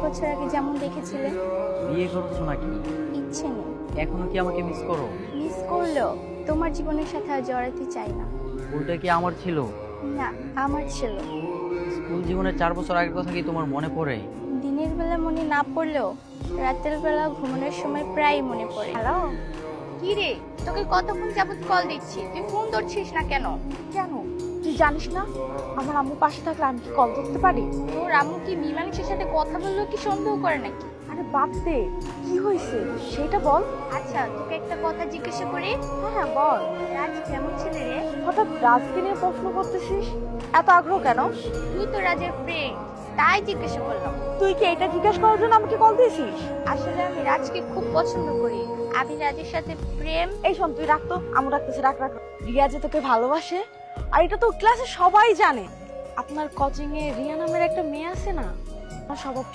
বছর আগে যেমন দেখেছিলে। বিয়ে করছো নাকি? ইচ্ছে নেই। এখনো কি আমাকে মিস করো? মিস করলেও তোমার জীবনের সাথে আর জড়াতে চাই না। ওইটা কি আমার ছিল? না, আমার ছিল। স্কুল জীবনের 4 বছর আগের কথা কি তোমার মনে পড়ে? দিনের বেলা মনে না পড়লেও রাতের বেলা ঘুমানোর সময় প্রায় মনে পড়ে। হ্যালো, কি রে, তোকে কতক্ষণ যাবত কল দিচ্ছি, তুই ফোন ধরছিস না কেন? কেন তুই জানিস না আমার আম্মু পাশে থাকলে আমি কি কল করতে পারি? তোর আম্মু কি মীমাংসের সাথে কথা বললো কি সন্দেহ করে নাকি? আরে বাদ দে, কি হয়েছে সেটা বল। আচ্ছা, তোকে একটা কথা জিজ্ঞাসা করি। হ্যাঁ হ্যাঁ বল। রাজ কেমন ছেলে রে? হঠাৎ রাজকে নিয়ে প্রশ্ন করতেছিস, এত আগ্রহ কেন? তুই তো রাজের ফ্রেন্ড, তাই জিজ্ঞাসা করলাম। তুই কি এটা জিজ্ঞেস করার জন্য আমাকে কল দিয়েছিস? আসলে আমি রাজকে খুব পছন্দ করি, আমি রাজের সাথে প্রেম। এই শোন, তুই রাখতো, আমি রাখতেছি, রাখ রাখ। রিয়া যে তোকে ভালোবাসে, আর এটা তো ক্লাসে সবাই জানে। আপনার কোচিং এ রিয়া নামের একটা মেয়ে আছে না, আমার স্বভাব